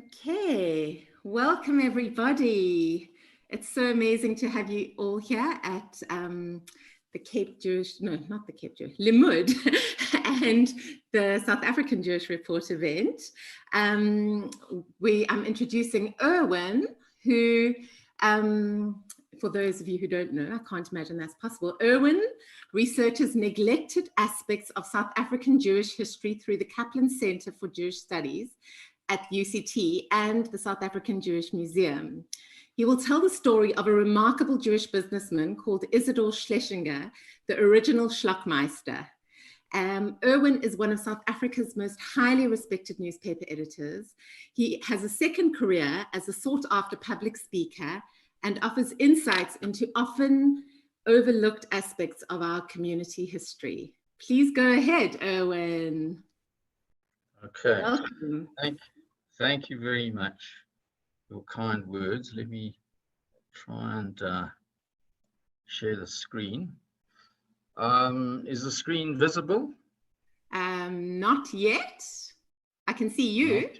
Okay, welcome everybody. It's so amazing to have you all here at the Cape Jewish, no, not the Cape Jewish, Limmud and the South African Jewish Report event. I'm introducing Irwin, who, for those of you who don't know, I can't imagine that's possible. Irwin researches neglected aspects of South African Jewish history through the Kaplan Center for Jewish Studies at UCT and the South African Jewish Museum. He will tell the story of a remarkable Jewish businessman called Isidore Schlesinger, the original Schlock Meister. Irwin is one of South Africa's most highly respected newspaper editors. He has a second career as a sought-after public speaker and offers insights into often overlooked aspects of our community history. Please go ahead, Irwin. Okay. Welcome. Thank you very much for your kind words. Let me try and share the screen. Is the screen visible? Not yet. I can see you.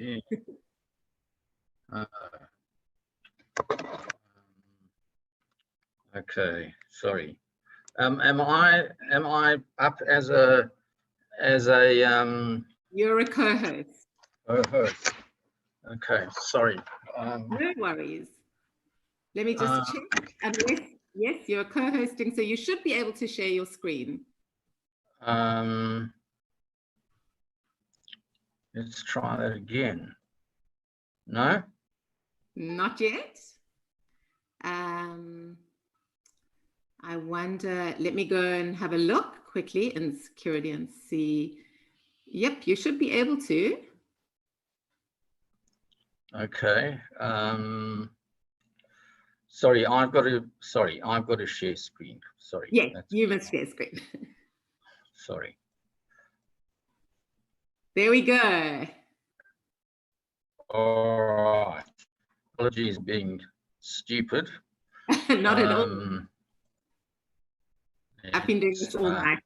Okay, sorry. Am I up as a You're a co-host. co-host? Okay, sorry. No worries. Let me just check. Unless, yes, you're co-hosting, so you should be able to share your screen. Let's try that again. No? Not yet. I wonder, let me go and have a look quickly in security and see. Yep, you should be able to. Okay. Sorry, I've got to share screen. Sorry. Yes, you must share screen. Sorry. There we go. All right. Apologies being stupid. Not at all. I've been doing this all night.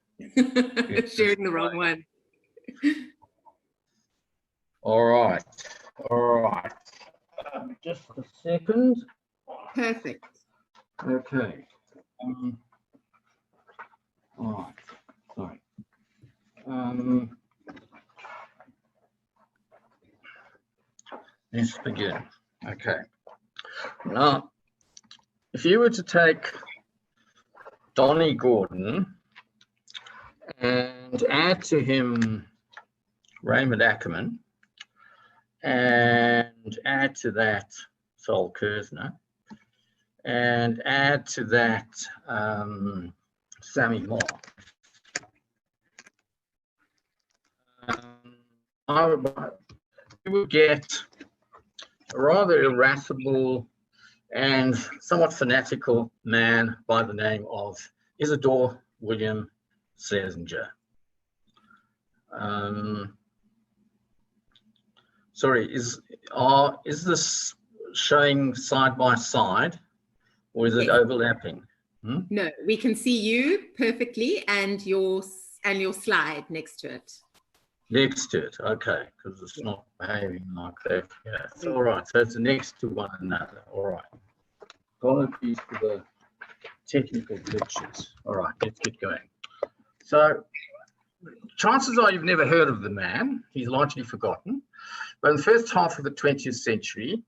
Sharing the wrong one. All right. Just a second. Perfect. Okay. All right. Sorry. Let's begin. Okay. Now, if you were to take Donnie Gordon and add to him Raymond Ackerman and add to that Sol Kersner and add to that Sammy Moore, you would get a rather irascible and somewhat fanatical man by the name of Isidore William Schlesinger. Sorry, is this showing side by side, or is it overlapping? No, we can see you perfectly and your slide next to it. Next to it, okay, because it's not behaving like that. Yeah, it's all right. So it's next to one another. All right. Apologies for the technical glitches. All right, let's get going. So chances are you've never heard of the man. He's largely forgotten. But in the first half of the 20th century,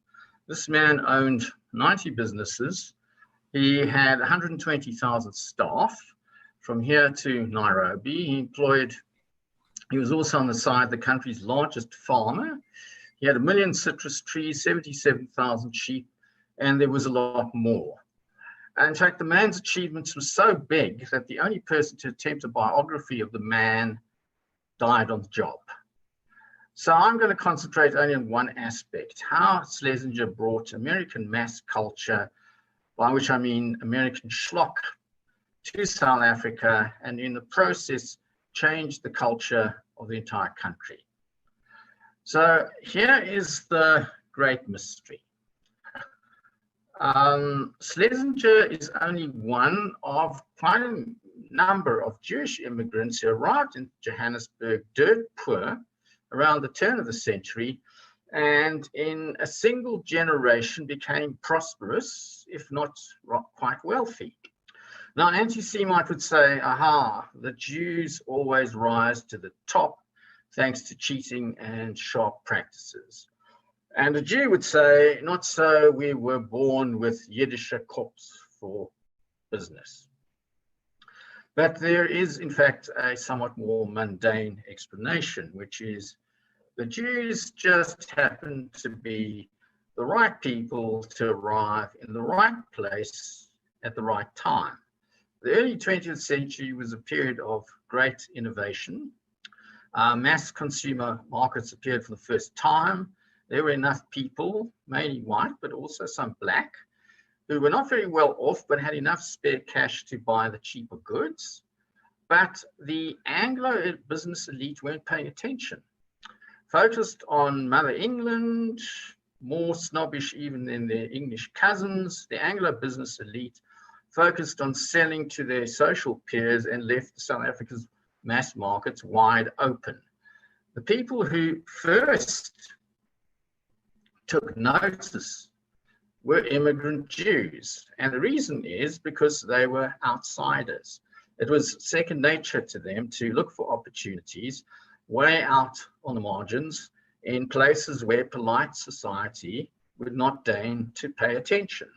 this man owned 90 businesses. He had 120,000 staff from here to Nairobi. He was also on the side the country's largest farmer. He had 1 million citrus trees, 77,000 sheep, and there was a lot more. And in fact, the man's achievements were so big that the only person to attempt a biography of the man died on the job. So I'm going to concentrate only on one aspect, how Slesinger brought American mass culture, by which I mean American schlock, to South Africa, and in the process changed the culture of the entire country. So here is the great mystery. Schlesinger is only one of quite a number of Jewish immigrants who arrived in Johannesburg dirt poor around the turn of the century and in a single generation became prosperous, if not quite wealthy. Now, an anti-Semite would say, aha, the Jews always rise to the top thanks to cheating and sharp practices. And a Jew would say, not so, we were born with Yiddische Kops for business. But there is, in fact, a somewhat more mundane explanation, which is the Jews just happened to be the right people to arrive in the right place at the right time. The early 20th century was a period of great innovation. Mass consumer markets appeared for the first time. There were enough people, mainly white, but also some black, who were not very well off, but had enough spare cash to buy the cheaper goods. But the Anglo business elite weren't paying attention. Focused on Mother England, more snobbish even than their English cousins, the Anglo business elite focused on selling to their social peers and left South Africa's mass markets wide open. The people who first took notice were immigrant Jews. And the reason is because they were outsiders. It was second nature to them to look for opportunities way out on the margins in places where polite society would not deign to pay attention.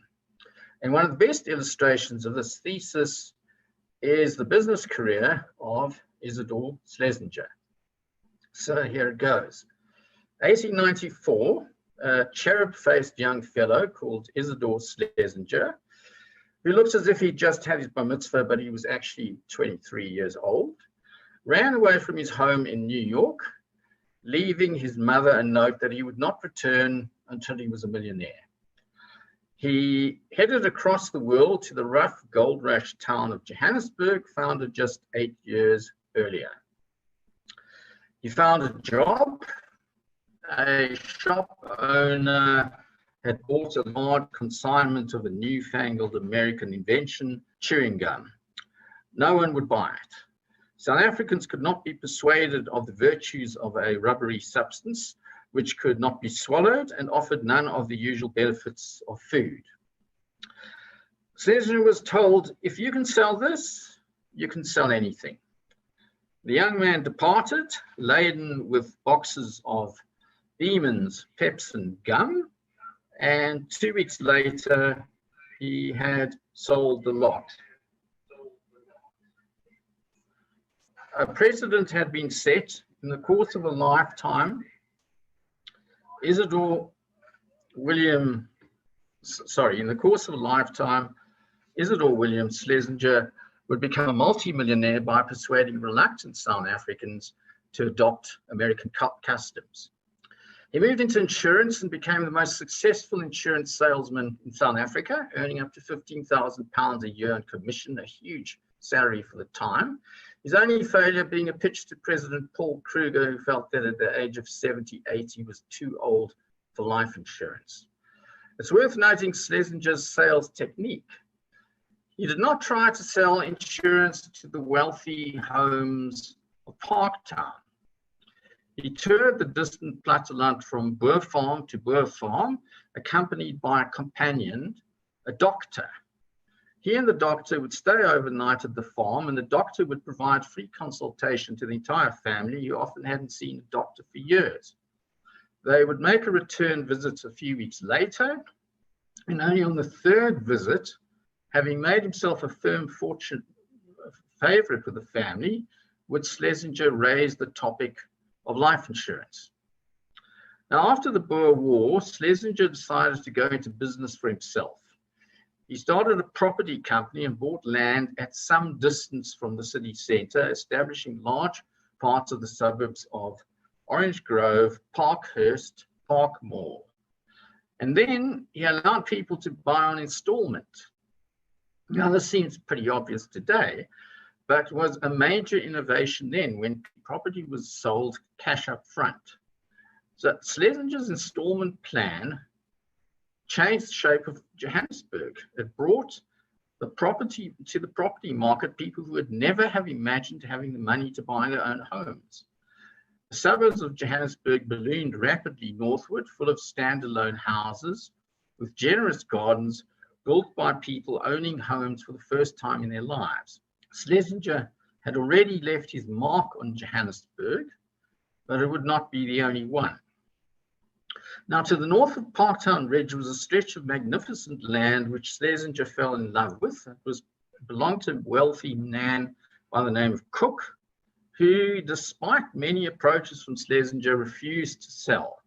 And one of the best illustrations of this thesis is the business career of Isidore Schlesinger. So here it goes. 1894, a cherub-faced young fellow called Isidore Schlesinger, who looks as if he just had his bar mitzvah, but he was actually 23 years old, ran away from his home in New York, leaving his mother a note that he would not return until he was a millionaire. He headed across the world to the rough gold rush town of Johannesburg, founded just 8 years earlier. He found a job. A shop owner had bought a large consignment of a newfangled American invention, chewing gum. No one would buy it. South Africans could not be persuaded of the virtues of a rubbery substance which could not be swallowed and offered none of the usual benefits of food. Slesinger was told, if you can sell this, you can sell anything. The young man departed, laden with boxes of Beeman's, Peps and gum, and 2 weeks later, he had sold the lot. A precedent had been set in the course of a lifetime. Isidore William Schlesinger would become a multi-millionaire by persuading reluctant South Africans to adopt American customs. He moved into insurance and became the most successful insurance salesman in South Africa, earning up to £15,000 a year in commission, a huge salary for the time. His only failure being a pitch to President Paul Kruger, who felt that at the age of 78, he was too old for life insurance. It's worth noting Schlesinger's sales technique. He did not try to sell insurance to the wealthy homes of Parktown. He toured the distant platteland from Boer Farm to Boer Farm, accompanied by a companion, a doctor. He and the doctor would stay overnight at the farm, and the doctor would provide free consultation to the entire family, who often hadn't seen a doctor for years. They would make a return visit a few weeks later, and only on the third visit, having made himself a firm favorite with the family, would Schlesinger raise the topic of life insurance. Now, after the Boer War, Schlesinger decided to go into business for himself. He started a property company and bought land at some distance from the city centre, establishing large parts of the suburbs of Orange Grove, Parkhurst, Parkmore. And then he allowed people to buy on installment. Now, this seems pretty obvious today, but was a major innovation then when property was sold cash up front. So Schlesinger's installment plan changed the shape of Johannesburg. It brought the property to the property market people who would never have imagined having the money to buy their own homes. The suburbs of Johannesburg ballooned rapidly northward, full of standalone houses with generous gardens built by people owning homes for the first time in their lives. Slesinger had already left his mark on Johannesburg, but it would not be the only one. Now, to the north of Parktown Ridge was a stretch of magnificent land which Schlesinger fell in love with. It belonged to a wealthy man by the name of Cook, who, despite many approaches from Schlesinger, refused to sell.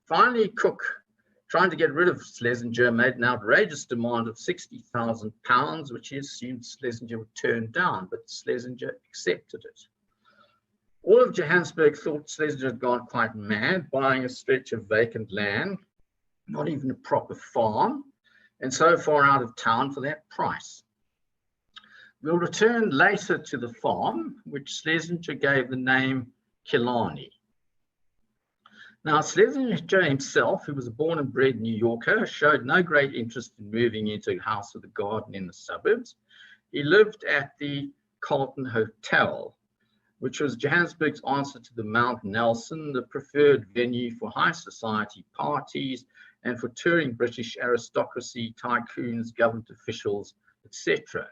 Finally, Cook, trying to get rid of Schlesinger, made an outrageous demand of £60,000, which he assumed Schlesinger would turn down, but Schlesinger accepted it. All of Johannesburg thought Schlesinger had gone quite mad, buying a stretch of vacant land, not even a proper farm, and so far out of town for that price. We'll return later to the farm, which Schlesinger gave the name Killarney. Now, Schlesinger himself, who was a born and bred New Yorker, showed no great interest in moving into a house with a garden in the suburbs. He lived at the Carlton Hotel, which was Johannesburg's answer to the Mount Nelson, the preferred venue for high society parties and for touring British aristocracy, tycoons, government officials, etc.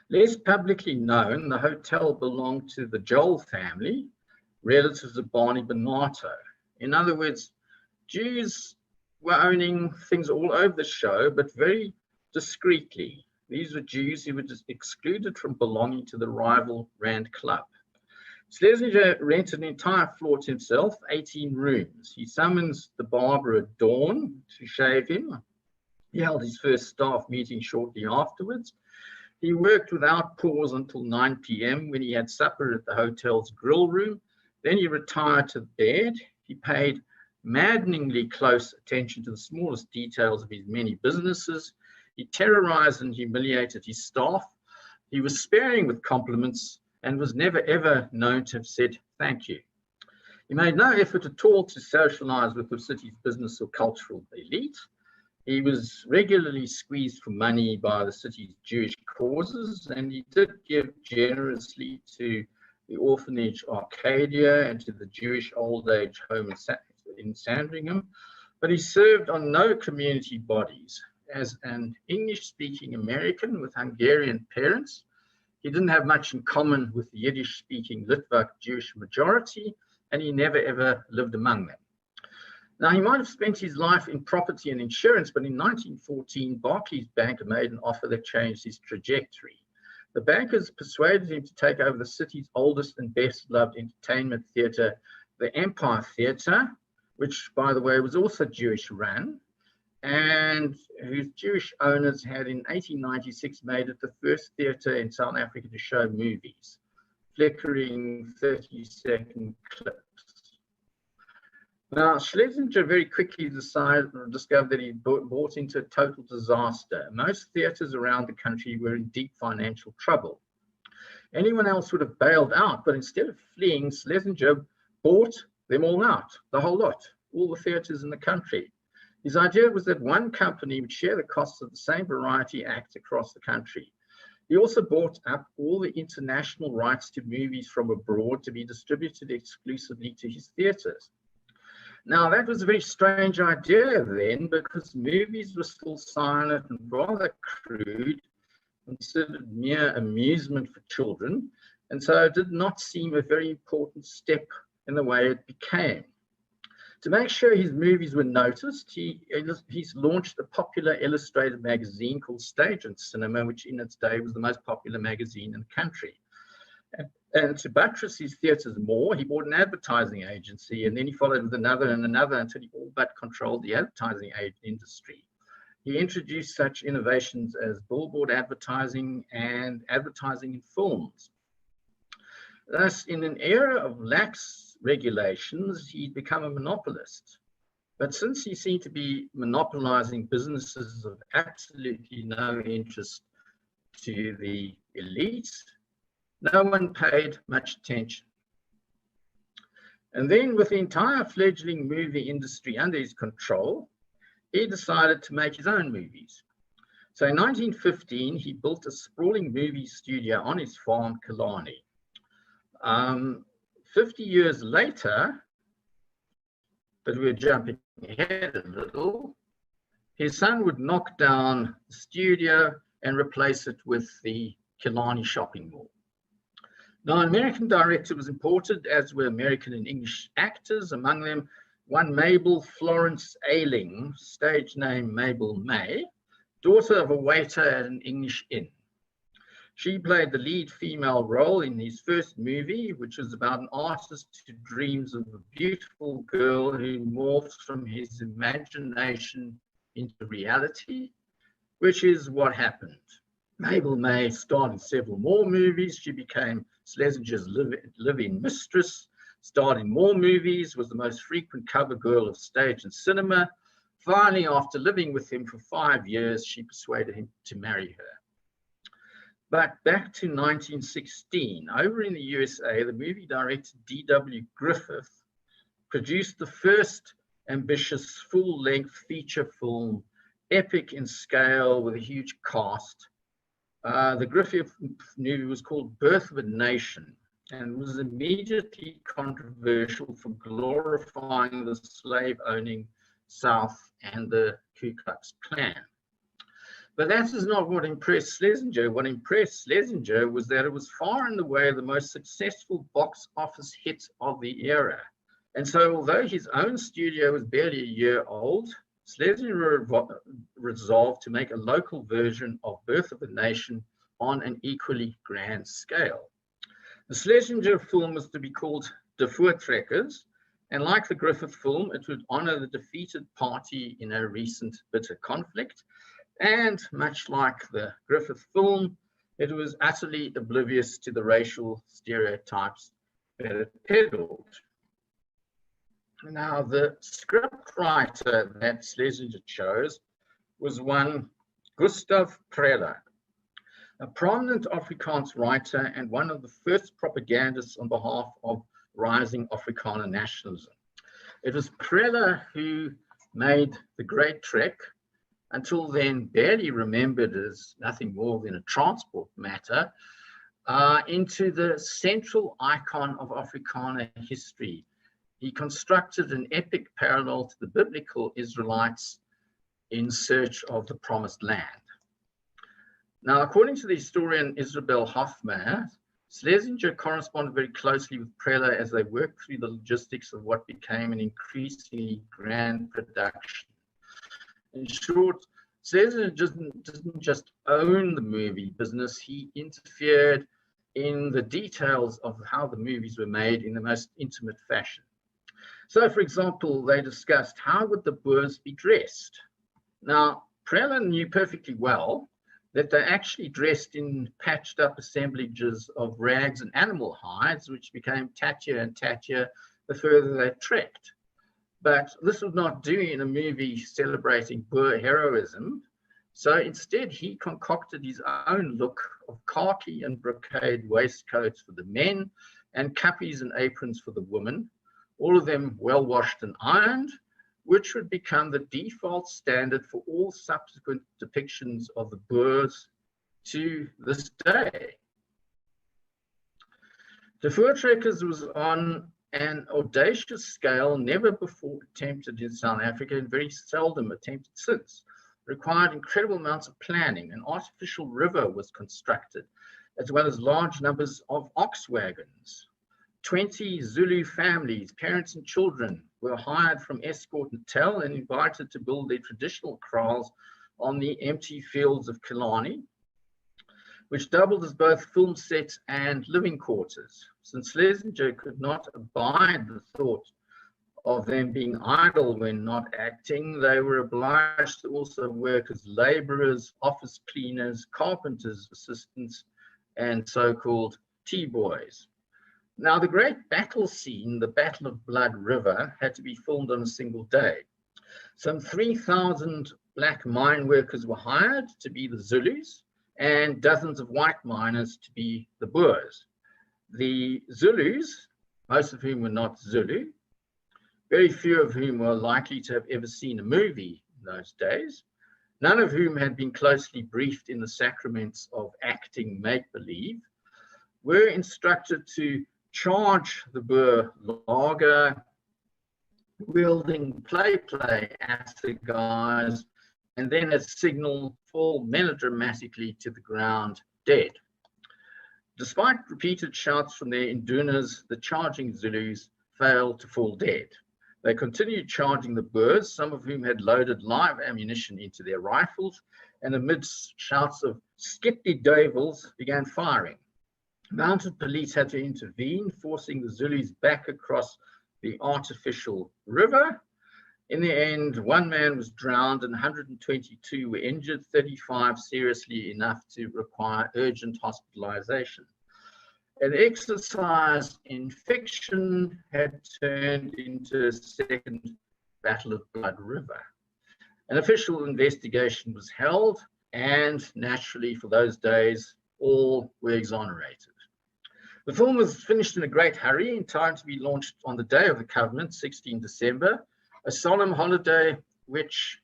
Less publicly known, the hotel belonged to the Joel family, relatives of Barney Bonato. In other words, Jews were owning things all over the show, but very discreetly. These were Jews who were just excluded from belonging to the rival Rand Club. Schlesinger rented an entire floor to himself, 18 rooms. He summons the barber at dawn to shave him. He held his first staff meeting shortly afterwards. He worked without pause until 9 p.m. when he had supper at the hotel's grill room. Then he retired to bed. He paid maddeningly close attention to the smallest details of his many businesses. He terrorized and humiliated his staff. He was sparing with compliments and was never ever known to have said thank you. He made no effort at all to socialize with the city's business or cultural elite. He was regularly squeezed for money by the city's Jewish causes, and he did give generously to the orphanage Arcadia and to the Jewish old age home in Sandringham, but he served on no community bodies. As an English-speaking American with Hungarian parents, he didn't have much in common with the Yiddish-speaking Litvak Jewish majority, and he never ever lived among them. Now, he might have spent his life in property and insurance, but in 1914, Barclays Bank made an offer that changed his trajectory. The bankers persuaded him to take over the city's oldest and best-loved entertainment theatre, the Empire Theatre, which, by the way, was also Jewish-run, and whose Jewish owners had in 1896 made it the first theatre in South Africa to show movies, flickering 30-second clips. Now, Schlesinger very quickly discovered that he bought into a total disaster. Most theatres around the country were in deep financial trouble. Anyone else would have bailed out, but instead of fleeing, Schlesinger bought them all out, the whole lot, all the theatres in the country. His idea was that one company would share the costs of the same variety acts across the country. He also bought up all the international rights to movies from abroad to be distributed exclusively to his theatres. Now, that was a very strange idea then, because movies were still silent and rather crude, considered mere amusement for children, and so it did not seem a very important step in the way it became. To make sure his movies were noticed, he's launched a popular illustrated magazine called Stage and Cinema, which in its day was the most popular magazine in the country. And to buttress his theatres more, he bought an advertising agency, and then he followed with another and another until he all but controlled the advertising industry. He introduced such innovations as billboard advertising and advertising in films. Thus, in an era of lax regulations, he'd become a monopolist. But since he seemed to be monopolizing businesses of absolutely no interest to the elites, no one paid much attention. And then, with the entire fledgling movie industry under his control, he decided to make his own movies. So in 1915, he built a sprawling movie studio on his farm, Killarney. 50 years later, but we're jumping ahead a little, his son would knock down the studio and replace it with the Killarney shopping mall. Now, an American director was imported, as were American and English actors, among them one Mabel Florence Ayling, stage name Mabel May, daughter of a waiter at an English inn. She played the lead female role in his first movie, which was about an artist who dreams of a beautiful girl who morphs from his imagination into reality, which is what happened. Mabel May starred in several more movies. She became Schlesinger's live-in mistress, starred in more movies, was the most frequent cover girl of stage and cinema. Finally, after living with him for 5 years, she persuaded him to marry her. But back to 1916, over in the USA, the movie director D.W. Griffith produced the first ambitious full-length feature film, epic in scale with a huge cast. The Griffith movie was called Birth of a Nation and was immediately controversial for glorifying the slave-owning South and the Ku Klux Klan. But that is not what impressed Schlesinger. What impressed Schlesinger was that it was far and away the most successful box office hit of the era. And so although his own studio was barely a year old, Schlesinger resolved to make a local version of Birth of a Nation on an equally grand scale. The Schlesinger film was to be called De Voortrekkers, and like the Griffith film, it would honor the defeated party in a recent bitter conflict. And much like the Griffith film, it was utterly oblivious to the racial stereotypes that it peddled. Now, the scriptwriter that Schlesinger chose was one Gustav Preller, a prominent Afrikaans writer and one of the first propagandists on behalf of rising Afrikaner nationalism. It was Preller who made the Great Trek, until then barely remembered as nothing more than a transport matter, into the central icon of Afrikaner history. He constructed an epic parallel to the biblical Israelites in search of the promised land. Now, according to the historian Isabel Hofmeyr, Schlesinger corresponded very closely with Preller as they worked through the logistics of what became an increasingly grand production. In short, Schlesinger didn't just own the movie business, he interfered in the details of how the movies were made in the most intimate fashion. So, for example, they discussed how would the Boers be dressed. Now, Preller knew perfectly well that they actually dressed in patched up assemblages of rags and animal hides, which became tattier and tattier the further they trekked. But this would not do in a movie celebrating Boer heroism. So instead, he concocted his own look of khaki and brocade waistcoats for the men and kappies and aprons for the women, all of them well washed and ironed, which would become the default standard for all subsequent depictions of the Boers to this day. The Voortrekkers was on an audacious scale never before attempted in South Africa and very seldom attempted since. Required incredible amounts of planning. An artificial river was constructed, as well as large numbers of ox wagons. 20 Zulu families, parents and children, were hired from Escort Natal and invited to build their traditional kraals on the empty fields of Killarney, which doubled as both film sets and living quarters. Since Schlesinger could not abide the thought of them being idle when not acting, they were obliged to also work as laborers, office cleaners, carpenters' assistants, and so-called tea-boys. Now, the great battle scene, the Battle of Blood River, had to be filmed on a single day. Some 3,000 black mine workers were hired to be the Zulus and dozens of white miners to be the Boers. The Zulus, most of whom were not Zulu, very few of whom were likely to have ever seen a movie in those days, none of whom had been closely briefed in the sacraments of acting make-believe, were instructed to charge the Boer lager, wielding play assegais, and then at signal fall melodramatically to the ground dead. Despite repeated shouts from their indunas, the charging Zulus failed to fall dead. They continued charging the Boers, some of whom had loaded live ammunition into their rifles, and amidst shouts of "Skip die duivels," began firing. Mounted police had to intervene, forcing the Zulus back across the artificial river. In the end, one man was drowned and 122 were injured, 35 seriously enough to require urgent hospitalization. An exercise in fiction had turned into a second Battle of Blood River. An official investigation was held, and naturally for those days, all were exonerated. The film was finished in a great hurry in time to be launched on the day of the Covenant, 16 December, a solemn holiday which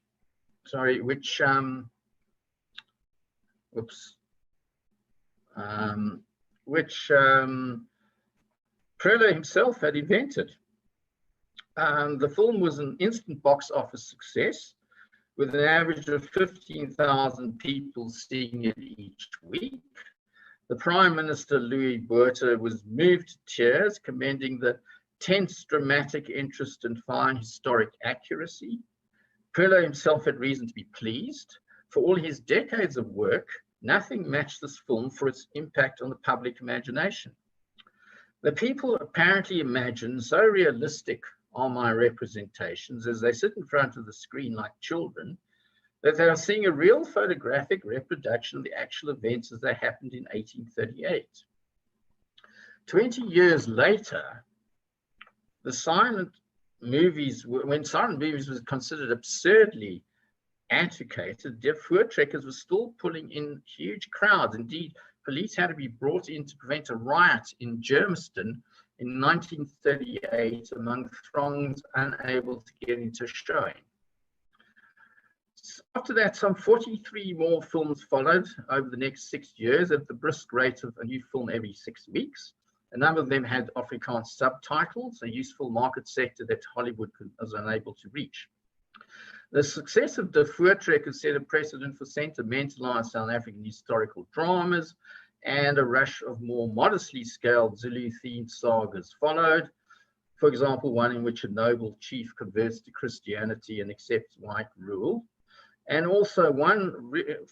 Prelo himself had invented. The film was an instant box office success, with an average of 15,000 people seeing it each week. The Prime Minister, Louis Botha, was moved to tears, commending the tense dramatic interest and fine historic accuracy. Prelo himself had reason to be pleased. For all his decades of work, nothing matched this film for its impact on the public imagination. The people apparently imagine, so realistic are my representations as they sit in front of the screen like children, that they are seeing a real photographic reproduction of the actual events as they happened in 1838. 20 years later, the silent movies, when silent movies was considered absurdly antiquated, deaf voortrekkers were still pulling in huge crowds. Indeed, police had to be brought in to prevent a riot in Germiston in 1938 among throngs unable to get into showing. After that, some 43 more films followed over the next 6 years at the brisk rate of a new film every 6 weeks. A number of them had Afrikaans subtitles, a useful market sector that Hollywood was unable to reach. The success of De Voortrekkers set a precedent for sentimentalized South African historical dramas, and a rush of more modestly scaled Zulu-themed sagas followed. For example, one in which a noble chief converts to Christianity and accepts white rule. And also one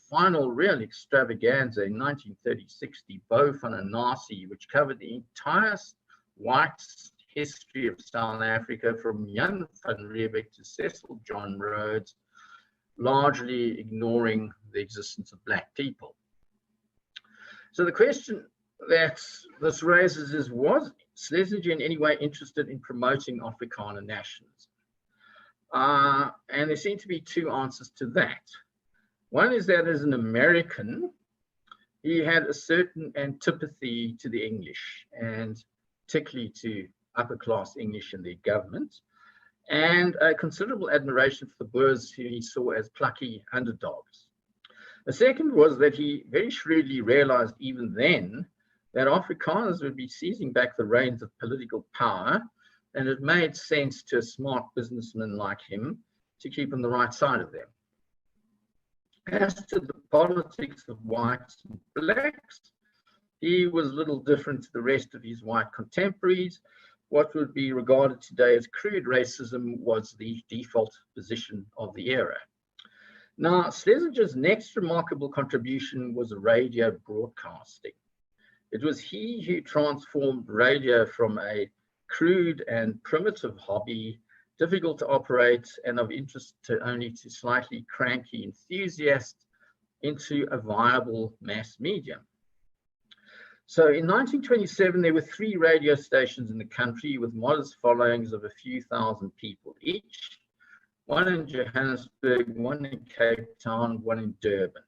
final real extravaganza in 1936, Die Bou van 'n Nasie, which covered the entire white history of South Africa from Jan van Riebeeck to Cecil John Rhodes, largely ignoring the existence of black people. So the question that this raises is, was Slesinger in any way interested in promoting Afrikaner nationalism? And there seem to be two answers to that. One is that as an American, he had a certain antipathy to the English, and particularly to upper class English in their government, and a considerable admiration for the Boers who he saw as plucky underdogs. The second was that he very shrewdly realized even then that Afrikaners would be seizing back the reins of political power, and it made sense to a smart businessman like him to keep on the right side of them. As to the politics of whites and blacks, he was little different to the rest of his white contemporaries. What would be regarded today as crude racism was the default position of the era. Now, Schlesinger's next remarkable contribution was radio broadcasting. It was he who transformed radio from a crude and primitive hobby, difficult to operate and of interest to only to slightly cranky enthusiasts, into a viable mass medium. So in 1927, there were 3 radio stations in the country with modest followings of a few thousand people each, one in Johannesburg, one in Cape Town, one in Durban.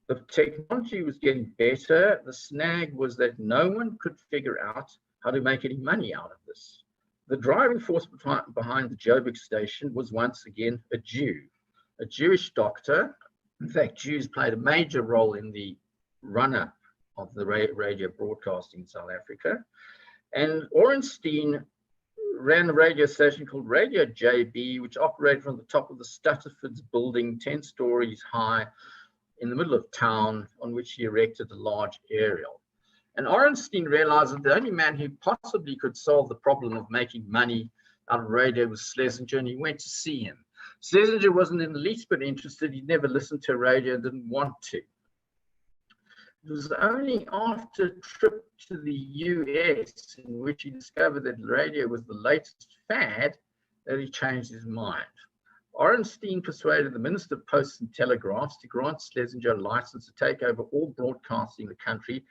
The technology was getting better. The snag was that no one could figure out how to make any money out of this. The driving force behind the Joburg station was once again a Jew, a Jewish doctor. In fact, Jews played a major role in the run-up of the radio broadcasting in South Africa. And Orenstein ran a radio station called Radio JB, which operated from the top of the Stutterfords building, 10 stories high, in the middle of town, on which he erected a large aerial. And Orenstein realized that the only man who possibly could solve the problem of making money out of radio was Schlesinger, and he went to see him. Schlesinger wasn't in the least bit interested. He'd never listened to radio and didn't want to. It was only after a trip to the US, in which he discovered that radio was the latest fad, that he changed his mind. Orenstein persuaded the Minister of Posts and Telegraphs to grant Schlesinger a license to take over all broadcasting in the country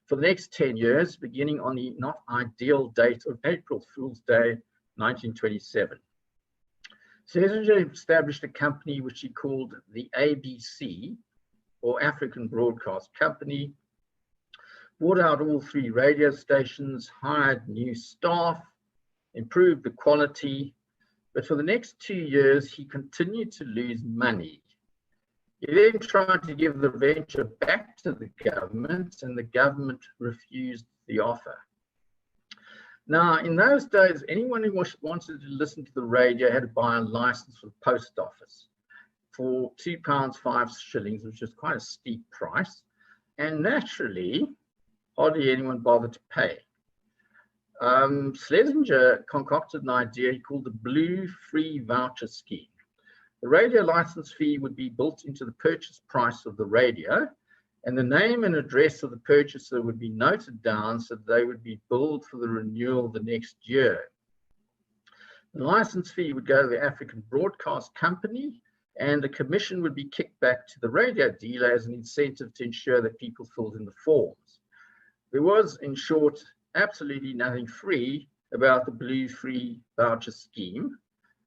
for the next 10 years, beginning on the not ideal date of April Fool's Day, 1927. Schlesinger established a company which he called the ABC, or African Broadcast Company, bought out all 3 radio stations, hired new staff, improved the quality, but for the next 2 years, he continued to lose money. He then tried to give the venture back to the government, and the government refused the offer. Now, in those days, anyone who wanted to listen to the radio had to buy a license for the post office for £2.05, which is quite a steep price. And naturally, hardly anyone bothered to pay. Schlesinger concocted an idea he called the Blue Free Voucher Scheme. The radio license fee would be built into the purchase price of the radio, and the name and address of the purchaser would be noted down so that they would be billed for the renewal the next year. The license fee would go to the African Broadcast Company, and the commission would be kicked back to the radio dealer as an incentive to ensure that people filled in the forms. There was, in short, absolutely nothing free about the Blue Free Voucher Scheme,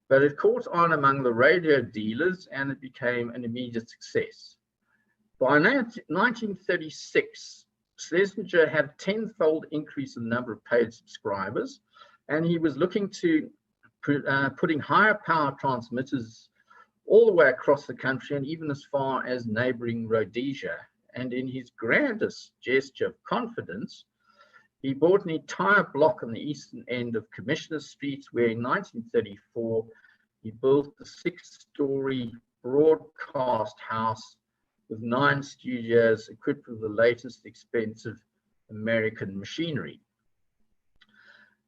but it caught on among the radio dealers and it became an immediate success. By 1936, Schlesinger had a 10-fold increase in the number of paid subscribers, and he was looking to putting higher power transmitters all the way across the country and even as far as neighboring Rhodesia. And in his grandest gesture of confidence, he bought an entire block on the eastern end of Commissioner Street, where in 1934 he built the 6-story broadcast house with 9 studios equipped with the latest expensive American machinery.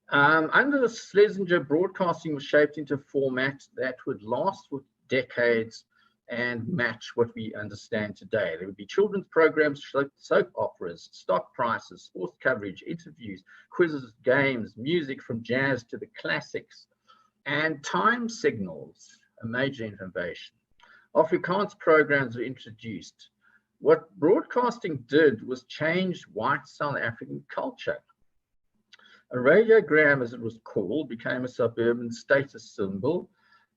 Under the Schlesinger, broadcasting was shaped into a format that would last for decades and match what we understand today. There would be children's programs, soap operas, stock prices, sports coverage, interviews, quizzes, games, music from jazz to the classics, and time signals, a major innovation. Afrikaner programs were introduced. What broadcasting did was change white South African culture. A radiogram, as it was called, became a suburban status symbol,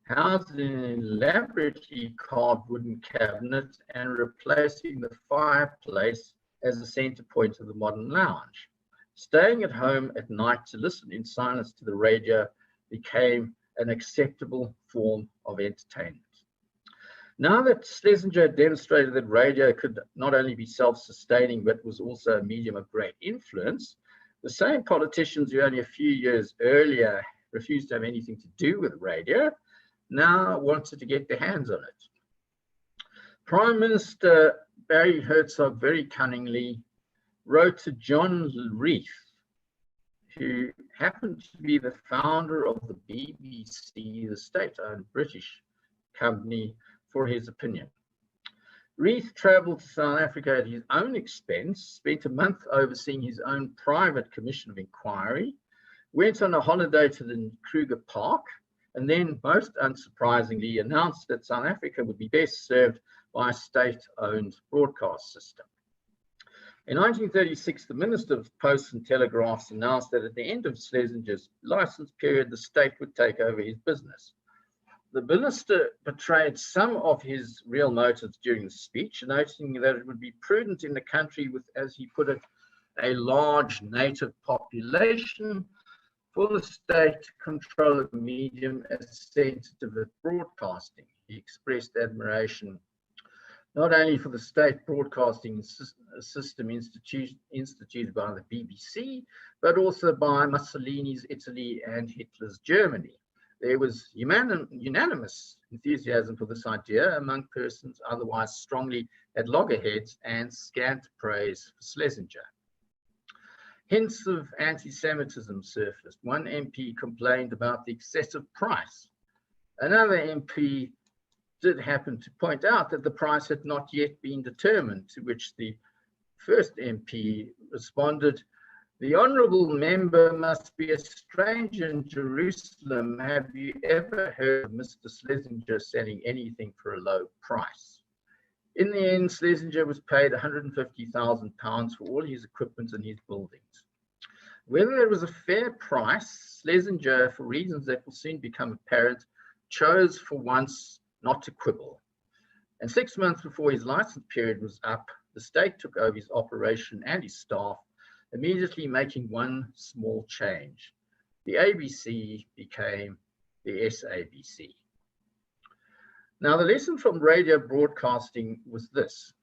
housed in an elaborately carved wooden cabinet and replacing the fireplace as the center point of the modern lounge. Staying at home at night to listen in silence to the radio became an acceptable form of entertainment. Now that Schlesinger had demonstrated that radio could not only be self-sustaining, but was also a medium of great influence, the same politicians who only a few years earlier refused to have anything to do with radio now wanted to get their hands on it. Prime Minister Barry Hertzog very cunningly wrote to John Reith, who happened to be the founder of the BBC, the state-owned British company, for his opinion. Reith travelled to South Africa at his own expense, spent a month overseeing his own private commission of inquiry, went on a holiday to the Kruger Park, and then, most unsurprisingly, announced that South Africa would be best served by a state-owned broadcast system. In 1936, the Minister of Posts and Telegraphs announced that at the end of Schlesinger's license period, the state would take over his business. The minister betrayed some of his real motives during the speech, noting that it would be prudent in the country with, as he put it, a large native population for the state to control the medium as sensitive at broadcasting. He expressed admiration not only for the state broadcasting system instituted by the BBC, but also by Mussolini's Italy and Hitler's Germany. There was unanimous enthusiasm for this idea among persons otherwise strongly at loggerheads and scant praise for Schlesinger. Hints of anti-Semitism surfaced. One MP complained about the excessive price. Another MP did happen to point out that the price had not yet been determined, to which the first MP responded, "The honourable member must be a stranger in Jerusalem. Have you ever heard of Mr. Schlesinger selling anything for a low price?" In the end, Schlesinger was paid £150,000 for all his equipment and his buildings. Whether it was a fair price, Schlesinger, for reasons that will soon become apparent, chose for once not to quibble. And 6 months before his license period was up, the state took over his operation and his staff, immediately making one small change. The ABC became the SABC. Now, the lesson from radio broadcasting was this.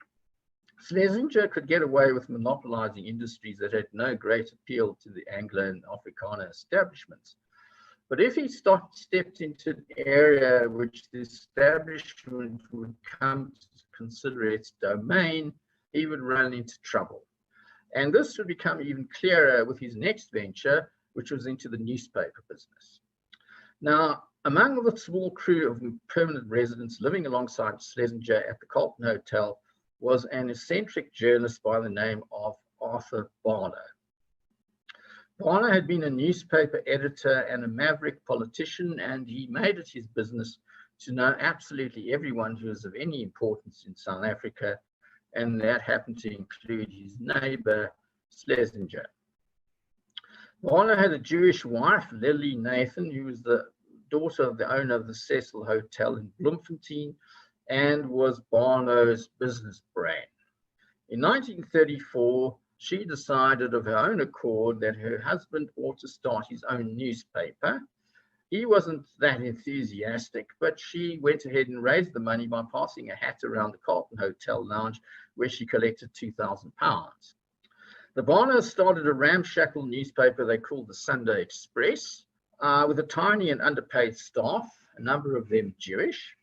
Schlesinger could get away with monopolizing industries that had no great appeal to the Anglo and Afrikaner establishments. But if he stepped into an area which the establishment would come to consider its domain, he would run into trouble. And this would become even clearer with his next venture, which was into the newspaper business. Now, among the small crew of permanent residents living alongside Schlesinger at the Carlton Hotel was an eccentric journalist by the name of Arthur Barlow. Barlow had been a newspaper editor and a maverick politician, and he made it his business to know absolutely everyone who was of any importance in South Africa, and that happened to include his neighbor, Schlesinger. Barlow had a Jewish wife, Lily Nathan, who was the daughter of the owner of the Cecil Hotel in Bloemfontein and was Barlow's business brain. In 1934, she decided of her own accord that her husband ought to start his own newspaper. He wasn't that enthusiastic, but she went ahead and raised the money by passing a hat around the Carlton Hotel lounge, where she collected £2,000. The Barlows started a ramshackle newspaper they called the Sunday Express, with a tiny and underpaid staff, a number of them Jewish.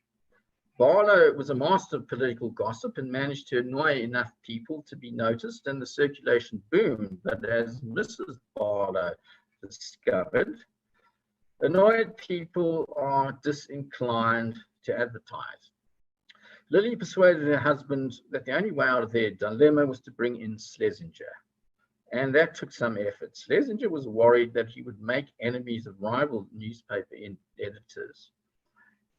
Barlow was a master of political gossip and managed to annoy enough people to be noticed, and the circulation boomed. But as Mrs. Barlow discovered, annoyed people are disinclined to advertise. Lily persuaded her husband that the only way out of their dilemma was to bring in Schlesinger, and that took some effort. Schlesinger was worried that he would make enemies of rival newspaper editors,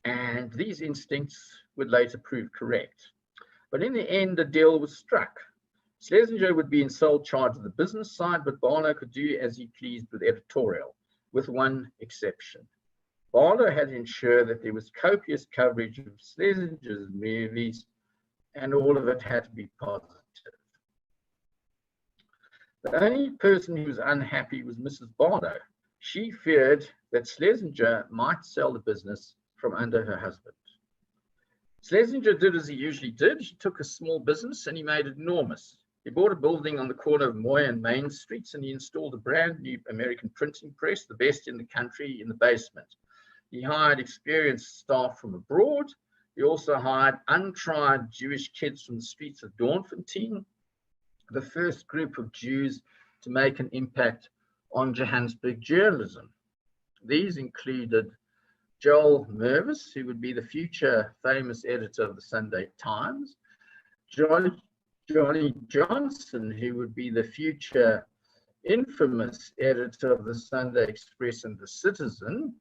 and these instincts would later prove correct. But in the end, a deal was struck. Schlesinger would be in sole charge of the business side, but Barlow could do as he pleased with editorial, with one exception. Barlow had to ensure that there was copious coverage of Schlesinger's movies, and all of it had to be positive. The only person who was unhappy was Mrs. Barlow. She feared that Schlesinger might sell the business from under her husband. Schlesinger did as he usually did. He took a small business and he made it enormous. He bought a building on the corner of Moy and Main Streets, and he installed a brand new American printing press, the best in the country, in the basement. He hired experienced staff from abroad. He also hired untried Jewish kids from the streets of Doornfontein, the first group of Jews to make an impact on Johannesburg journalism. These included Joel Mervis, who would be the future famous editor of the Sunday Times, Johnny Johnson, who would be the future infamous editor of the Sunday Express and the Citizen,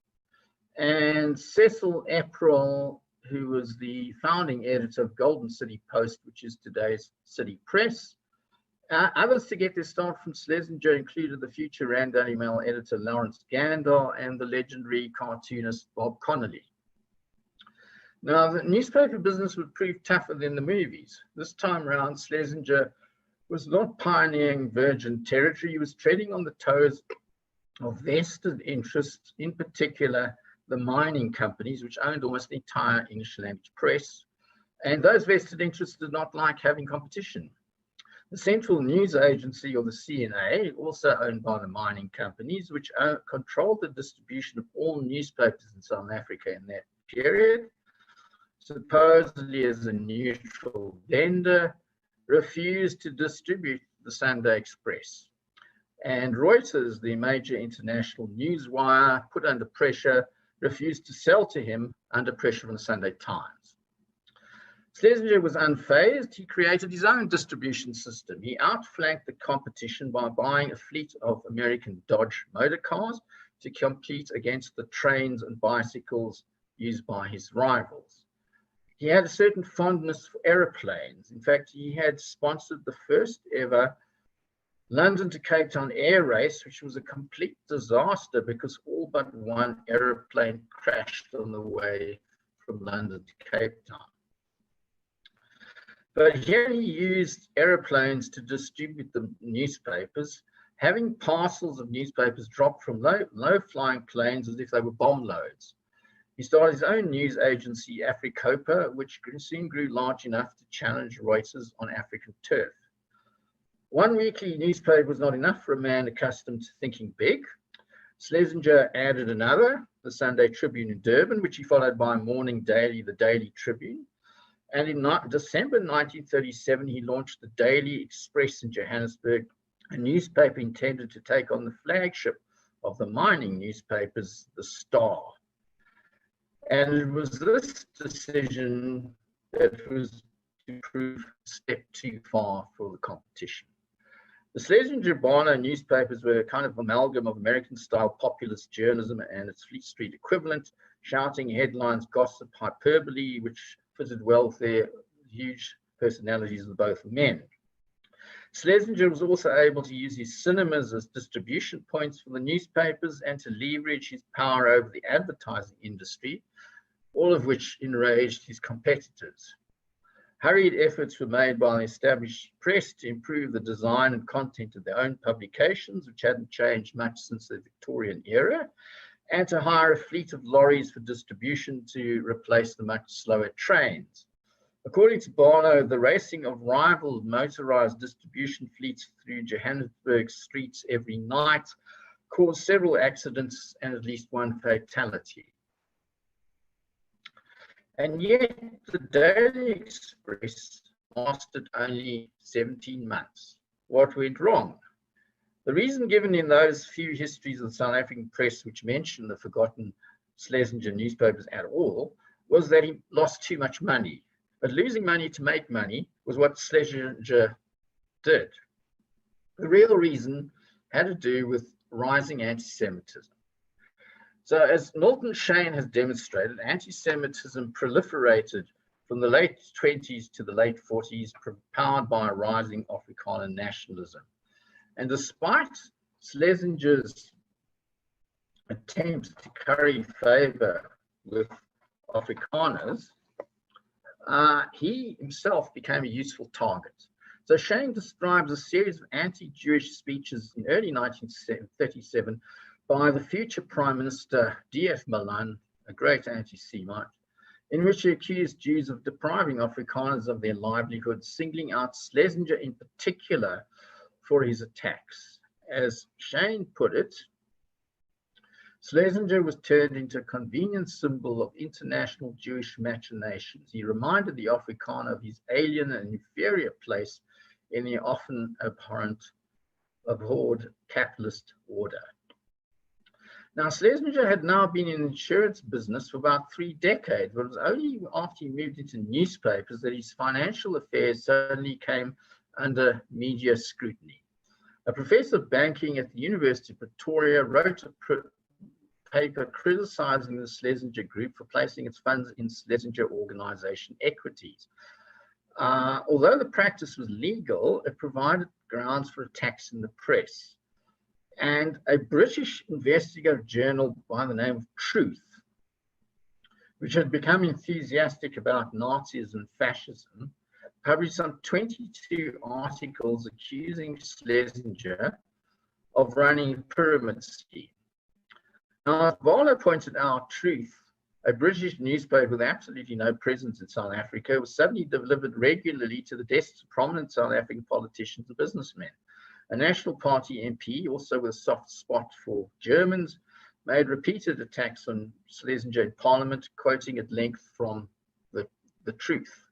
and Cecil April, who was the founding editor of Golden City Post, which is today's City Press. Others to get their start from Schlesinger included the future Rand Daily Mail editor Lawrence Gandar and the legendary cartoonist Bob Connolly. Now, the newspaper business would prove tougher than the movies. This time around, Schlesinger was not pioneering virgin territory. He was treading on the toes of vested interests, in particular the mining companies, which owned almost the entire English language press, And those vested interests did not like having competition. The Central News Agency, or the CNA, also owned by the mining companies, which controlled the distribution of all newspapers in South Africa in that period, supposedly as a neutral vendor, refused to distribute the Sunday Express. And Reuters, the major international news wire, put under pressure, refused to sell to him under pressure from the Sunday Times. Schlesinger was unfazed. He created his own distribution system. He outflanked the competition by buying a fleet of American Dodge motor cars to compete against the trains and bicycles used by his rivals. He had a certain fondness for aeroplanes. In fact, he had sponsored the first ever London to Cape Town air race, which was a complete disaster because all but one aeroplane crashed on the way from London to Cape Town. But here he used aeroplanes to distribute the newspapers, having parcels of newspapers dropped from low-flying planes as if they were bomb loads. He started his own news agency, Afrikaner, which soon grew large enough to challenge Reuters on African turf. One weekly newspaper was not enough for a man accustomed to thinking big. Schlesinger added another, the Sunday Tribune in Durban, which he followed by a morning daily, the Daily Tribune. And in December 1937, he launched the Daily Express in Johannesburg, a newspaper intended to take on the flagship of the mining newspapers, the Star. And it was this decision that was to prove a step too far for the competition. The Schlesinger-Barlow newspapers were a kind of amalgam of American-style populist journalism and its Fleet Street equivalent, shouting headlines, gossip, hyperbole, which fitted well with their huge personalities of both men. Schlesinger was also able to use his cinemas as distribution points for the newspapers and to leverage his power over the advertising industry, all of which enraged his competitors. Hurried efforts were made by the established press to improve the design and content of their own publications, which hadn't changed much since the Victorian era, and to hire a fleet of lorries for distribution to replace the much slower trains. According to Barlow, the racing of rival motorized distribution fleets through Johannesburg streets every night caused several accidents and at least one fatality. And yet the Daily Express lasted only 17 months. What went wrong? The reason given in those few histories of the South African press which mention the forgotten Schlesinger newspapers at all was that he lost too much money. But losing money to make money was what Schlesinger did. The real reason had to do with rising anti-Semitism. So as Milton Shane has demonstrated, anti-Semitism proliferated from the late 20s to the late 40s, powered by a rising Afrikaner nationalism. And despite Schlesinger's attempts to curry favor with Afrikaners, he himself became a useful target. So Shane describes a series of anti-Jewish speeches in early 1937 by the future Prime Minister D.F. Malan, a great anti-Semite, in which he accused Jews of depriving Afrikaners of their livelihoods, singling out Schlesinger in particular for his attacks. As Shane put it, Schlesinger was turned into a convenient symbol of international Jewish machinations. He reminded the Afrikaner of his alien and inferior place in the often abhorred capitalist order. Now, Schlesinger had now been in the insurance business for about 3 decades, but it was only after he moved into newspapers that his financial affairs suddenly came under media scrutiny. A professor of banking at the University of Pretoria wrote a paper criticizing the Schlesinger Group for placing its funds in Schlesinger organization equities. Although the practice was legal, it provided grounds for attacks in the press. And a British investigative journal by the name of Truth, which had become enthusiastic about Nazism and fascism, published some 22 articles accusing Schlesinger of running a pyramid scheme. Now, as Barlow pointed out, Truth a British newspaper with absolutely no presence in South Africa, was suddenly delivered regularly to the desks of prominent South African politicians and businessmen. A National Party MP, also with a soft spot for Germans, made repeated attacks on Schlesinger in Parliament, quoting at length from the Truth.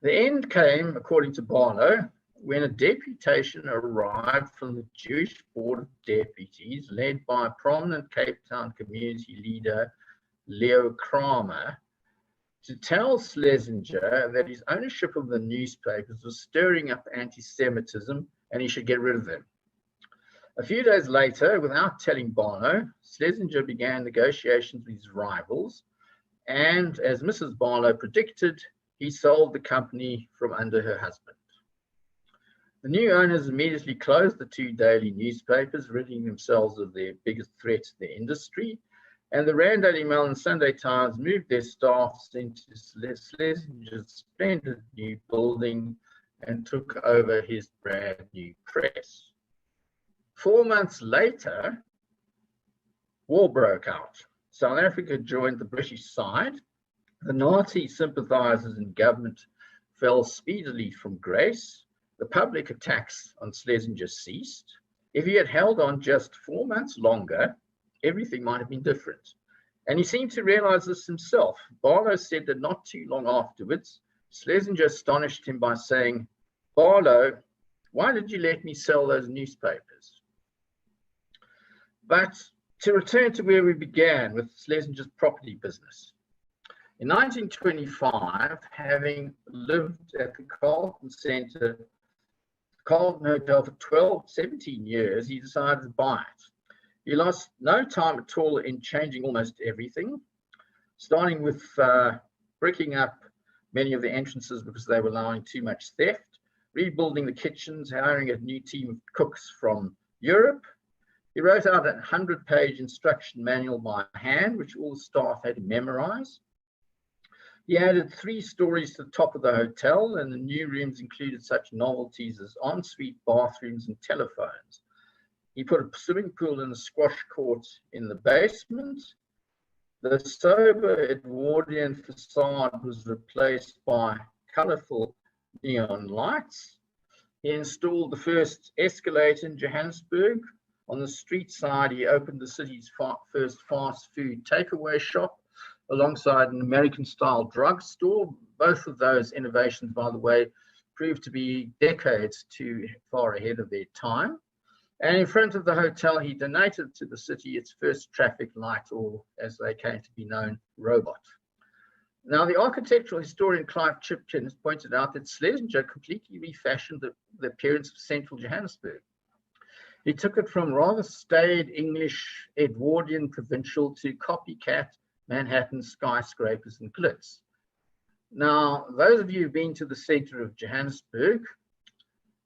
The end came, according to Barlow, when a deputation arrived from the Jewish Board of Deputies, led by prominent Cape Town community leader Leo Kramer, to tell Schlesinger that his ownership of the newspapers was stirring up anti-Semitism and he should get rid of them. A few days later, without telling Barlow, Schlesinger began negotiations with his rivals, and as Mrs. Barlow predicted, he sold the company from under her husband. The new owners immediately closed the two daily newspapers, ridding themselves of their biggest threat to the industry, and the Rand Daily Mail and Sunday Times moved their staffs into Schlesinger's splendid new building and took over his brand new press. 4 months later, war broke out. South Africa joined the British side. The Nazi sympathizers in government fell speedily from grace. The public attacks on Schlesinger ceased. If he had held on just 4 months longer, everything might have been different. And he seemed to realize this himself. Barlow said that not too long afterwards, Schlesinger astonished him by saying, "Barlow, why did you let me sell those newspapers?" But to return to where we began with Schlesinger's property business. In 1925, having lived at the Carlton Hotel for 17 years, he decided to buy it. He lost no time at all in changing almost everything, starting with bricking up many of the entrances because they were allowing too much theft, rebuilding the kitchens, hiring a new team of cooks from Europe. He wrote out a 100-page instruction manual by hand, which all the staff had to memorize. He added 3 stories to the top of the hotel, and the new rooms included such novelties as ensuite bathrooms and telephones. He put a swimming pool and a squash court in the basement. The sober Edwardian facade was replaced by colorful neon lights. He installed the first escalator in Johannesburg. On the street side, he opened the city's first fast food takeaway shop alongside an American-style drugstore. Both of those innovations, by the way, proved to be decades too far ahead of their time. And in front of the hotel, he donated to the city its first traffic light, or as they came to be known, robot. Now, the architectural historian Clive Chipkin has pointed out that Schlesinger completely refashioned the appearance of central Johannesburg. He took it from rather staid English Edwardian provincial to copycat Manhattan skyscrapers and glitz. Now, those of you who've been to the center of Johannesburg,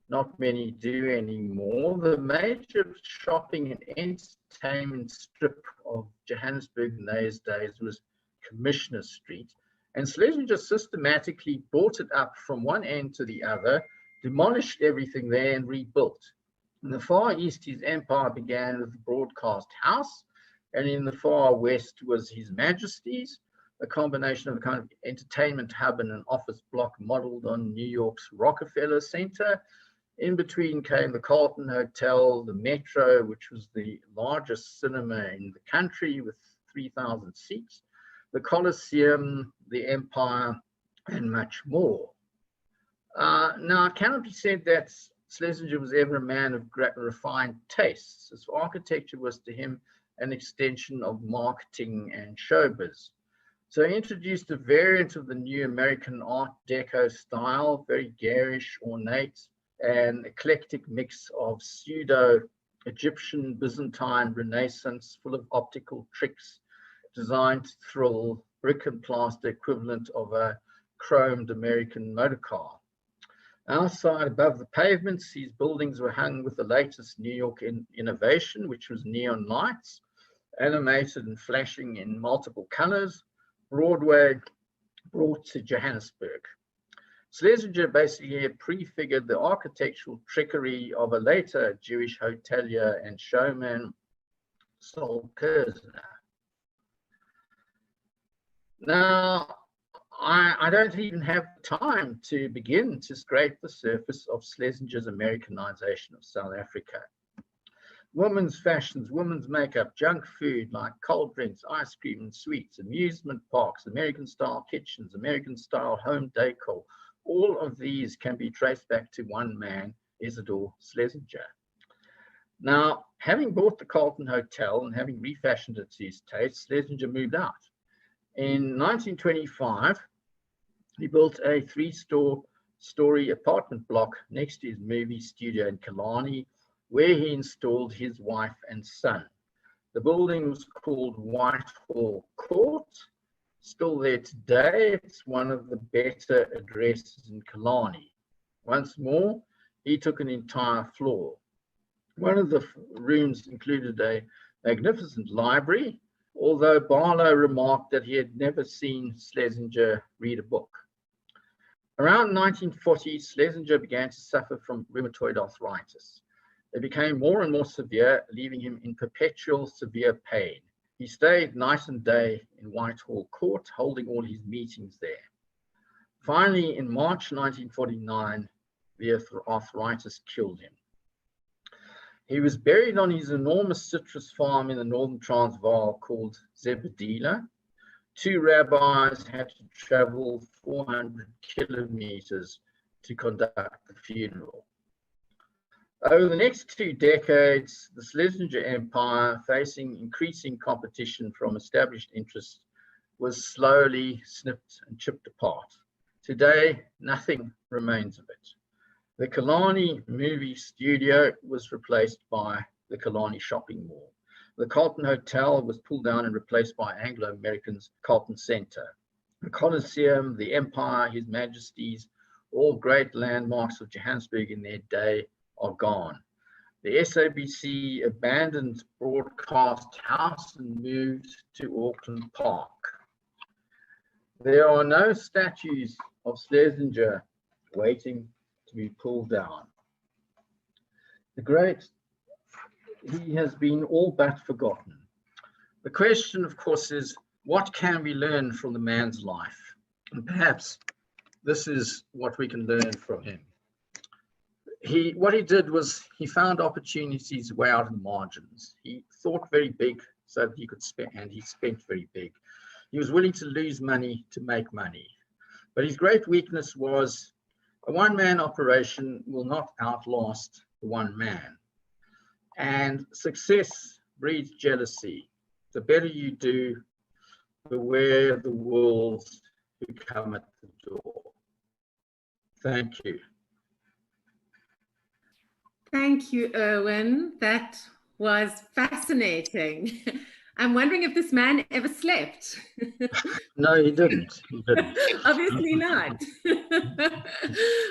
not many do anymore, the major shopping and entertainment strip of Johannesburg in those days was Commissioner Street, and Schlesinger systematically brought it up from one end to the other, demolished everything there and rebuilt. In the Far East, his empire began with the Broadcast House, and in the Far West was His Majesty's, a combination of a kind of entertainment hub and an office block modeled on New York's Rockefeller Center. In between came the Carlton Hotel, the Metro, which was the largest cinema in the country with 3,000 seats, the Coliseum, the Empire, and much more. Now, it cannot be said that Schlesinger was ever a man of refined tastes. His architecture was to him an extension of marketing and showbiz. So he introduced a variant of the new American Art Deco style, very garish, ornate, and eclectic mix of pseudo-Egyptian, Byzantine, Renaissance, full of optical tricks, designed to thrill brick and plaster equivalent of a chromed American motor car. Outside, above the pavements, these buildings were hung with the latest New York innovation, which was neon lights, animated and flashing in multiple colors. Broadway brought to Johannesburg. Schlesinger basically prefigured the architectural trickery of a later Jewish hotelier and showman, Sol Kerzner. Now, I don't even have time to begin to scrape the surface of Schlesinger's Americanization of South Africa. Women's fashions, women's makeup, junk food like cold drinks, ice cream and sweets, amusement parks, American-style kitchens, American-style home decor, all of these can be traced back to one man, Isidore Schlesinger. Now, having bought the Carlton Hotel and having refashioned it to his taste, Schlesinger moved out. In 1925, he built a three-story apartment block next to his movie studio in Killarney, where he installed his wife and son. The building was called Whitehall Court, still there today. It's one of the better addresses in Killarney. Once more, he took an entire floor. One of the rooms included a magnificent library, although Barlow remarked that he had never seen Schlesinger read a book. Around 1940, Schlesinger began to suffer from rheumatoid arthritis. It became more and more severe, leaving him in perpetual severe pain. He stayed night and day in Whitehall Court, holding all his meetings there. Finally, in March 1949, the arthritis killed him. He was buried on his enormous citrus farm in the northern Transvaal called Zebedela. Two rabbis had to travel 400 kilometers to conduct the funeral. Over the next 2 decades, the Schlesinger Empire, facing increasing competition from established interests, was slowly snipped and chipped apart. Today, nothing remains of it. The Killarney movie studio was replaced by the Killarney shopping mall. The Carlton Hotel was pulled down and replaced by Anglo-American's Carlton Centre. The Colosseum, the Empire, His Majesty's, all great landmarks of Johannesburg in their day, are gone. The SABC abandoned Broadcast House and moved to Auckland Park. There are no statues of Schlesinger waiting to be pulled down. He has been all but forgotten. The question, of course, is what can we learn from the man's life? And perhaps this is what we can learn from him. What he did was he found opportunities way out in the margins. He thought very big so that he could spend, and he spent very big. He was willing to lose money to make money. But his great weakness was a one-man operation will not outlast the one man. And success breeds jealousy. The better you do, beware the wolves who come at the door. Thank you. Thank you, Irwin. That was fascinating. I'm wondering if this man ever slept. No, he didn't. He didn't. Obviously not.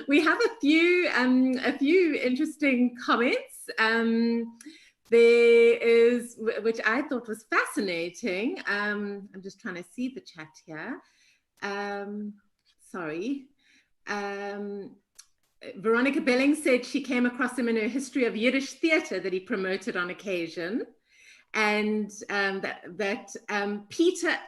We have a few interesting comments. There is, which I thought was fascinating. I'm just trying to see the chat here. Sorry. Veronica Belling said she came across him in her history of Yiddish theatre that he promoted on occasion. And Peter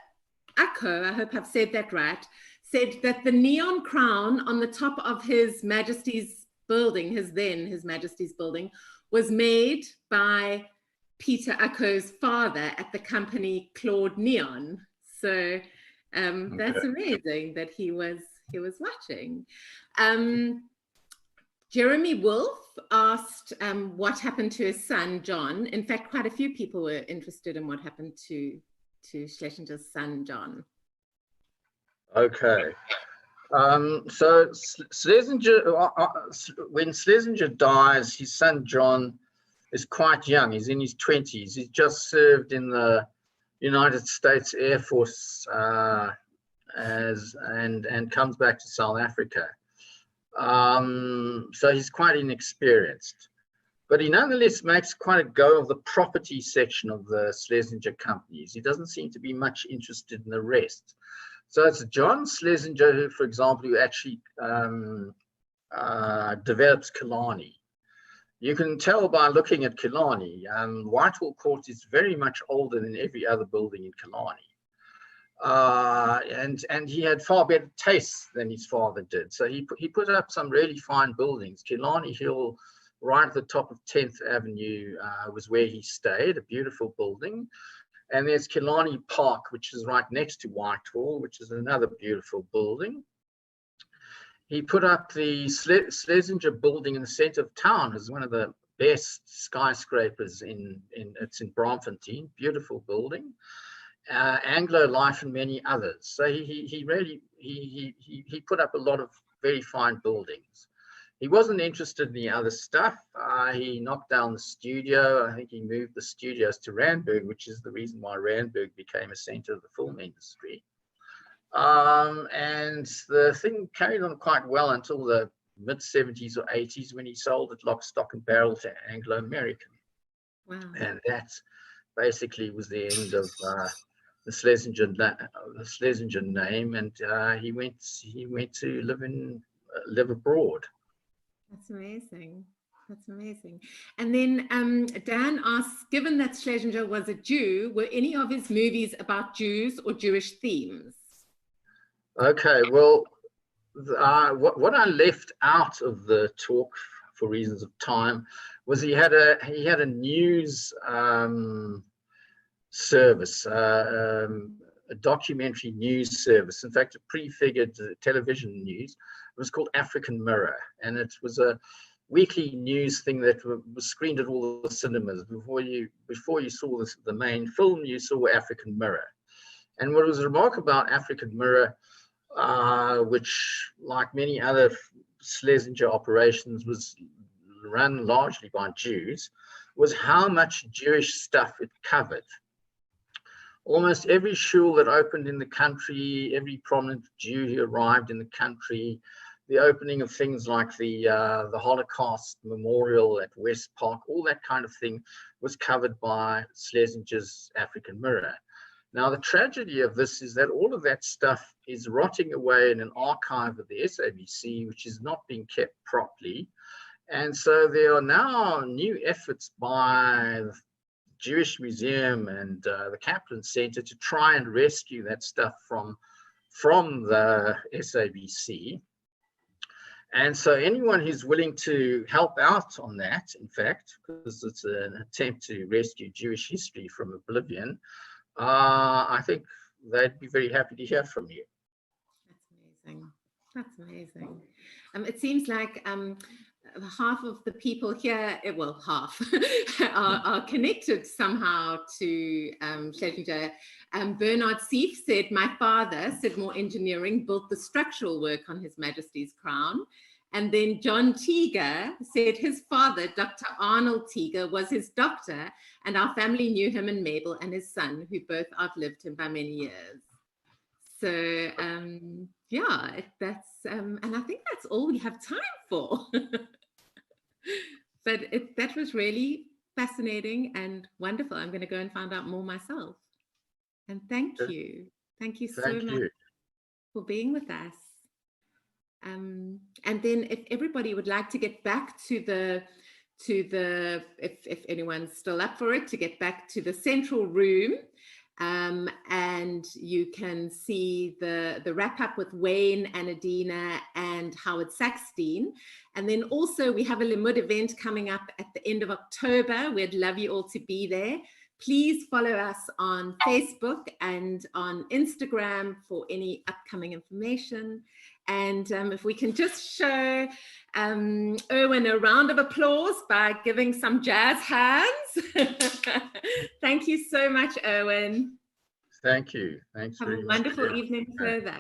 Acco, I hope I've said that right, said that the neon crown on the top of His Majesty's building, His Majesty's building, was made by Peter Acco's father at the company Claude Neon. So that's amazing that he was watching. Jeremy Wolf asked what happened to his son, John. In fact, quite a few people were interested in what happened to Schlesinger's son, John. Okay. So Schlesinger, when Schlesinger dies, his son, John, is quite young. He's in his 20s. He's just served in the United States Air Force and comes back to South Africa. So he's quite inexperienced, but he nonetheless makes quite a go of the property section of the Schlesinger companies. He doesn't seem to be much interested in the rest. So it's John Schlesinger, who, for example, who actually develops Killarney. You can tell by looking at Killarney. Whitehall Court is very much older than every other building in Killarney. And he had far better taste than his father did. So he put up some really fine buildings. Killarney Hill, right at the top of 10th Avenue, was where he stayed, a beautiful building. And there's Killarney Park, which is right next to Whitehall, which is another beautiful building. He put up the Slesinger building in the center of town as one of the best skyscrapers it's in Braamfontein, beautiful building. Anglo Life and many others. So he really put up a lot of very fine buildings. He wasn't interested in the other stuff. He knocked down the studio. I think he moved the studios to Randburg, which is the reason why Randburg became a center of the film industry. And the thing carried on quite well until the mid 70s or 80s, when he sold it lock, stock and barrel to Anglo American. Wow. And that basically was the end of the Schlesinger name, and he went to live abroad. That's amazing. That's amazing. And then Dan asks, given that Schlesinger was a Jew, were any of his movies about Jews or Jewish themes? Okay, well, what I left out of the talk for reasons of time was he had a news service, a documentary news service, in fact, a prefigured television news. It was called African Mirror, and it was a weekly news thing that was screened at all the cinemas. Before you saw the main film, you saw African Mirror. And what was remarkable about African Mirror, which, like many other Schlesinger operations, was run largely by Jews, was how much Jewish stuff it covered. Almost every shul that opened in the country, every prominent Jew who arrived in the country, the opening of things like the Holocaust Memorial at West Park, all that kind of thing was covered by Schlesinger's African Mirror. Now, the tragedy of this is that all of that stuff is rotting away in an archive of the SABC, which is not being kept properly. And so there are now new efforts by the Jewish Museum and the Kaplan Center to try and rescue that stuff from the SABC. And so anyone who's willing to help out on that, in fact, because it's an attempt to rescue Jewish history from oblivion, I think they'd be very happy to hear from you. That's amazing. That's amazing. It seems like half of the people here, well, half are connected somehow to Schlesinger. Bernard Seif said, my father, Sidmore Engineering, built the structural work on His Majesty's crown. And then John Teager said his father, Dr. Arnold Teager, was his doctor, and our family knew him and Mabel and his son, who both outlived him by many years. So, yeah, that's, and I think that's all we have time for. But that was really fascinating and wonderful. I'm going to go and find out more myself. And thank you. Thank you so much for being with us. And then if everybody would like to get back to the if anyone's still up for it, to get back to the central room, and you can see the wrap up with Wayne and Adina and Howard Saxteen. And then also we have a Limmud event coming up at the end of October. We'd love you all to be there. Please follow us on Facebook and on Instagram for any upcoming information. And if we can just show Irwin a round of applause by giving some jazz hands. Thank you so much, Irwin. Thank you. Thanks very much. Have a wonderful evening further.